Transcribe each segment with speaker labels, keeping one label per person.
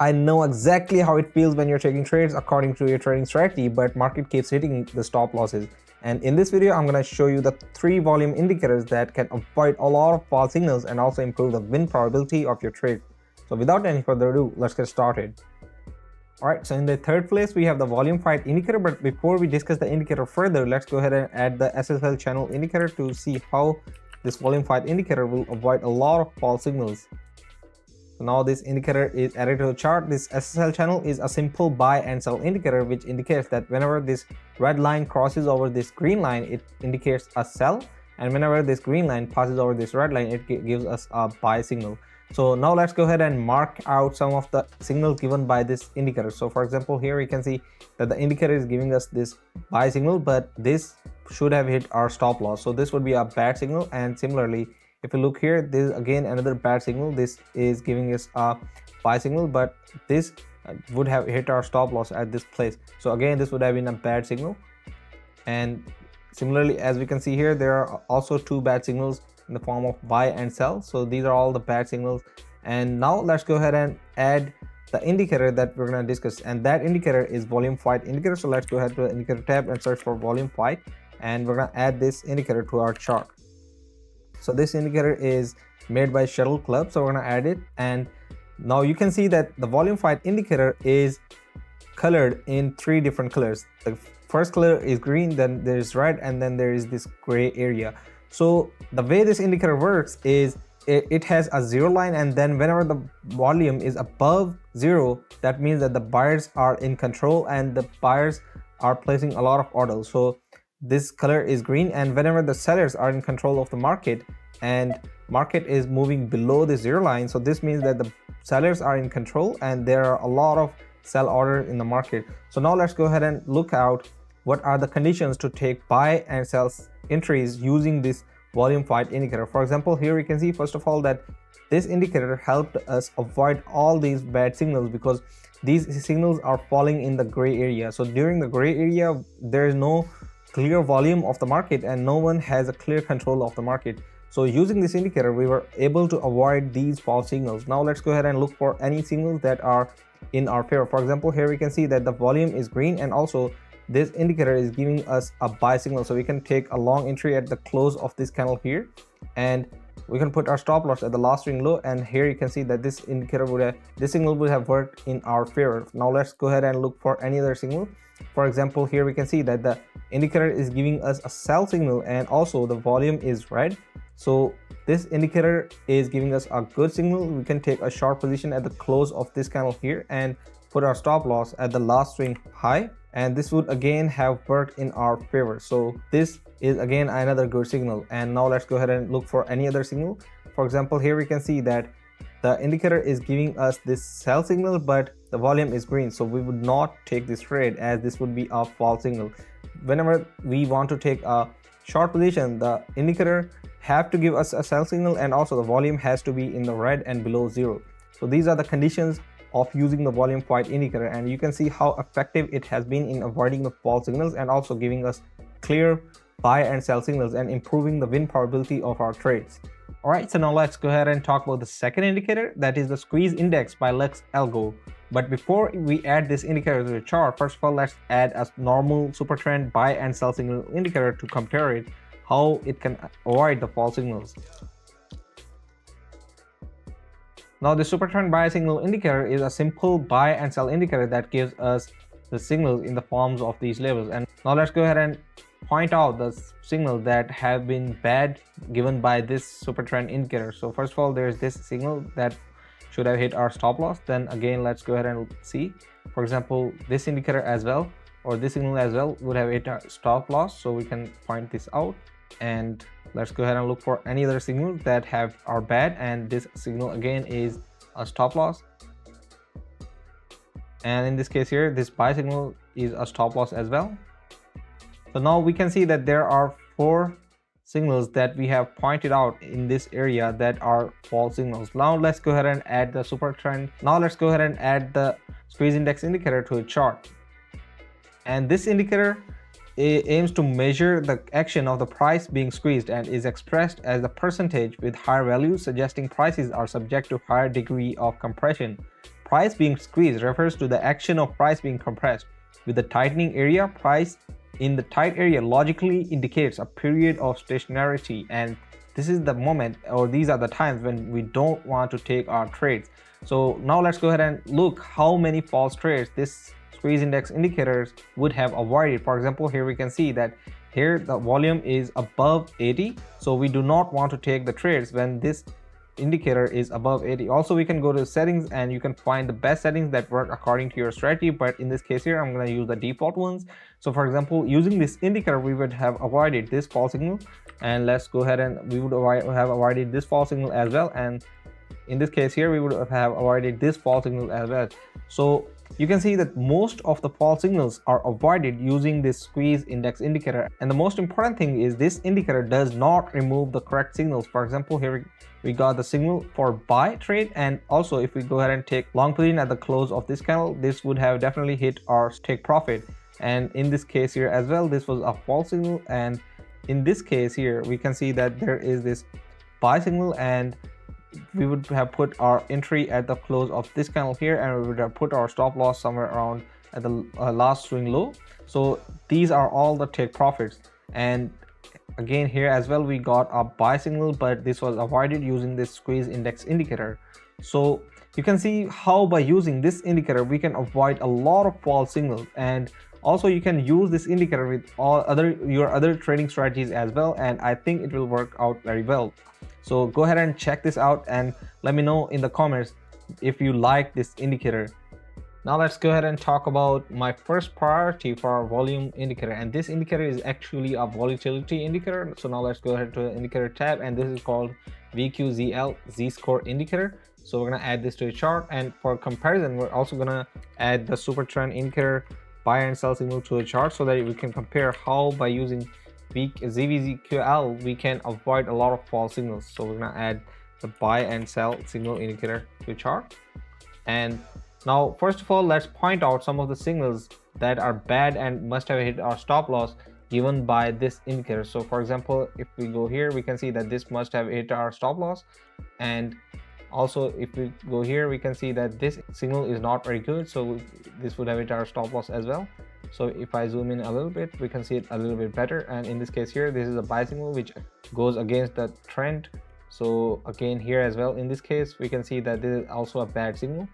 Speaker 1: I know exactly how it feels when you're taking trades according to your trading strategy, but market keeps hitting the stop losses. And in this video, I'm going to show you the 3 volume indicators that can avoid a lot of false signals and also improve the win probability of your trade. So without any further ado, let's get started. Alright, so in the third place, we have the volume fight indicator, but before we discuss the indicator further, let's go ahead and add the SSL channel indicator to see how this volume fight indicator will avoid a lot of false signals. So now this indicator is added to the chart. This SSL channel is a simple buy and sell indicator, which indicates that whenever this red line crosses over this green line, it indicates a sell, and whenever this green line passes over this red line, it gives us a buy signal. So now let's go ahead and mark out some of the signals given by this indicator. So for example, here you can see that the indicator is giving us this buy signal, but this should have hit our stop loss. So this would be a bad signal. And similarly, if you look here, this is again another bad signal. This is giving us a buy signal, but this would have hit our stop loss at this place. So again, this would have been a bad signal. And similarly, as we can see here, there are also 2 bad signals in the form of buy and sell. So these are all the bad signals. And now let's go ahead and add the indicator that we're going to discuss, and that indicator is volume fight indicator. So let's go ahead to the indicator tab and search for volume fight, and we're going to add this indicator to our chart. So this indicator is made by Shuttle Club, so we're going to add it. And now you can see that the volume fight indicator is colored in 3 different colors. The first color is green, then there's red, and then there is this gray area. So the way this indicator works is it has a 0 line, and then whenever the volume is above 0, that means that the buyers are in control and the buyers are placing a lot of orders. So this color is green, and whenever the sellers are in control of the market and market is moving below the 0 line, so this means that the sellers are in control and there are a lot of sell orders in the market. So now let's go ahead and look out what are the conditions to take buy and sell entries using this volume fight indicator. For example, here we can see first of all that this indicator helped us avoid all these bad signals because these signals are falling in the gray area. So during the gray area, there is no clear volume of the market and no one has a clear control of the market. So using this indicator, we were able to avoid these false signals. Now let's go ahead and look for any signals that are in our favor. For example, here we can see that the volume is green, and also this indicator is giving us a buy signal. So we can take a long entry at the close of this candle here, and we can put our stop loss at the last swing low. And here you can see that this indicator this signal would have worked in our favor. Now let's go ahead and look for any other signal. For example, here we can see that the indicator is giving us a sell signal, and also the volume is red. So this indicator is giving us a good signal. We can take a short position at the close of this candle here and put our stop loss at the last swing high, and this would again have worked in our favor. So this is again another good signal. And now let's go ahead and look for any other signal. For example, here we can see that the indicator is giving us this sell signal, but the volume is green, so we would not take this trade as this would be a false signal. Whenever we want to take a short position, the indicator have to give us a sell signal, and also the volume has to be in the red and below 0. So these are the conditions of using the volume fight indicator, and you can see how effective it has been in avoiding the false signals and also giving us clear buy and sell signals and improving the win probability of our trades. Alright, so now let's go ahead and talk about the second indicator, that is the squeeze index by Vqzl. But before we add this indicator to the chart, first of all, let's add a normal super trend buy and sell signal indicator to compare it, how it can avoid the false signals. Now the super trend buy signal indicator is a simple buy and sell indicator that gives us the signals in the forms of these levels. And now let's go ahead and point out the signals that have been bad given by this super trend indicator. So first of all, there's this signal that should have hit our stop loss. Then again, let's go ahead and see, for example, this indicator as well, or this signal as well, would have hit our stop loss. So we can point this out, and let's go ahead and look for any other signals that are bad, and this signal again is a stop loss. And in this case here, this buy signal is a stop loss as well. So now we can see that there are 4 signals that we have pointed out in this area that are false signals. Now let's go ahead and add the super trend. Now let's go ahead and add the squeeze index indicator to a chart. And this indicator aims to measure the action of the price being squeezed and is expressed as the percentage with higher values, suggesting prices are subject to higher degree of compression. price being squeezed refers to the action of price being compressed. With the tightening area, price in the tight area logically indicates a period of stationarity, and this is the moment, or these are the times when we don't want to take our trades. So now let's go ahead and look how many false trades this squeeze index indicators would have avoided. For example, here we can see that here the volume is above 80, so we do not want to take the trades when this indicator is above 80. Also, we can go to settings and you can find the best settings that work according to your strategy, but in this case here I'm going to use the default ones. So for example, using this indicator we would have avoided this false signal, and let's go ahead and we would have avoided this false signal as well, and in this case here we would have avoided this false signal as well. So you can see that most of the false signals are avoided using this squeeze index indicator, and the most important thing is this indicator does not remove the correct signals. For example, here we got the signal for buy trade, and also if we go ahead and take long position at the close of this candle, this would have definitely hit our take profit. And in this case here as well, this was a false signal, and in this case here we can see that there is this buy signal, and we would have put our entry at the close of this candle here, and we would have put our stop loss somewhere around at the last swing low. So these are all the take profits. And again here as well we got a buy signal, but this was avoided using this squeeze index indicator. So you can see how by using this indicator we can avoid a lot of false signals, and also you can use this indicator with all your other trading strategies as well, and I think it will work out very well. So go ahead and check this out and let me know in the comments if you like this indicator. Now let's go ahead and talk about my first priority for our volume indicator, and this indicator is actually a volatility indicator. So now let's go ahead to the indicator tab, and this is called Vqzl Z-score indicator. So we're going to add this to a chart, and for comparison we're also going to add the super trend indicator buy and sell signal to a chart so that we can compare how by using Vqzl we can avoid a lot of false signals. So we're going to add the buy and sell signal indicator to a chart. And now first of all, let's point out some of the signals that are bad and must have hit our stop loss given by this indicator. So for example, if we go here we can see that this must have hit our stop loss, and also if we go here we can see that this signal is not very good, so this would have hit our stop loss as well. So if I zoom in a little bit we can see it a little bit better, and in this case here this is a buy signal which goes against the trend. So again here as well in this case we can see that this is also a bad signal,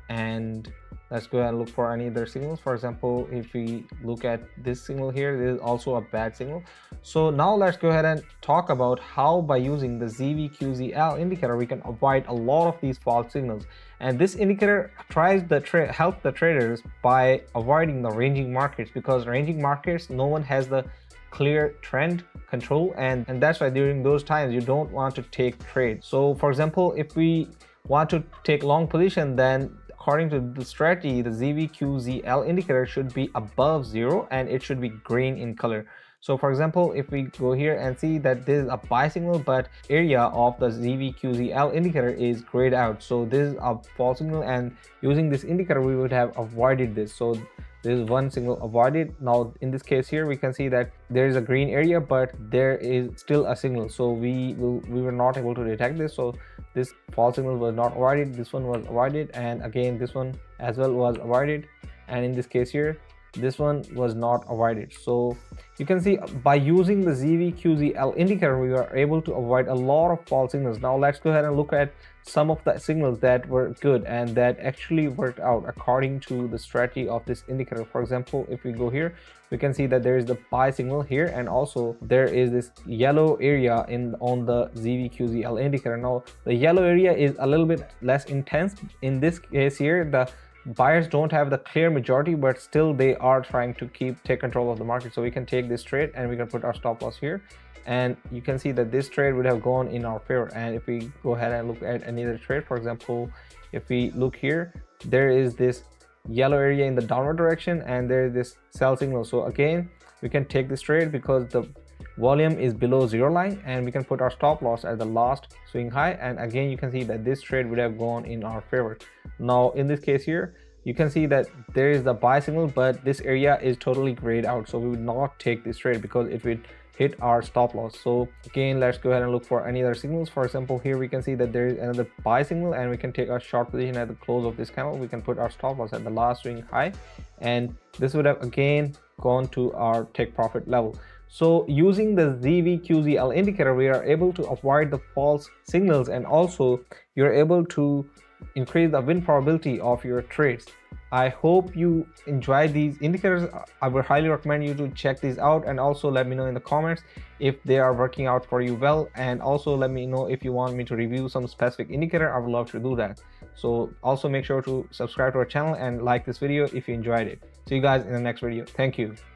Speaker 1: and let's go ahead and look for any other signals. For example, if we look at this signal here, this is also a bad signal. So now let's go ahead and talk about how by using the Vqzl indicator we can avoid a lot of these false signals. And this indicator tries to help the traders by avoiding the ranging markets, because ranging markets no one has the clear trend control, and that's why during those times you don't want to take trades. So for example, if we want to take long position, then according to the strategy the Vqzl indicator should be above 0 and it should be green in color. So for example, if we go here and see that this is a buy signal, but area of the Vqzl indicator is grayed out, so this is a false signal, and using this indicator we would have avoided this. So there is one signal avoided. Now in this case here we can see that there is a green area but there is still a signal, so we were not able to detect this. So this false signal was not avoided, this one was avoided, and again this one as well was avoided, and in this case here this one was not avoided. So you can see by using the Vqzl indicator we are able to avoid a lot of false signals. Now let's go ahead and look at some of the signals that were good and that actually worked out according to the strategy of this indicator. For example, if we go here we can see that there is the buy signal here, and also there is this yellow area on the Vqzl indicator. Now the yellow area is a little bit less intense. In this case here the buyers don't have the clear majority, but still they are trying to take control of the market. So we can take this trade and we can put our stop loss here, and you can see that this trade would have gone in our favor. And if we go ahead and look at any other trade, for example, if we look here, there is this yellow area in the downward direction and there is this sell signal. So again we can take this trade because the volume is below 0 line, and we can put our stop loss at the last swing high, and again you can see that this trade would have gone in our favor. Now in this case here you can see that there is the buy signal, but this area is totally grayed out, so we would not take this trade because it would hit our stop loss. So again, let's go ahead and look for any other signals. For example, here we can see that there is another buy signal, and we can take a short position at the close of this candle. We can put our stop loss at the last swing high, and this would have again gone to our take profit level. So using the Vqzl indicator, we are able to avoid the false signals, and also you're able to increase the win probability of your trades. I hope you enjoyed these indicators. I would highly recommend you to check these out, and also let me know in the comments if they are working out for you well, and also let me know if you want me to review some specific indicator. I would love to do that. So also make sure to subscribe to our channel and like this video if you enjoyed it. See you guys in the next video. Thank you.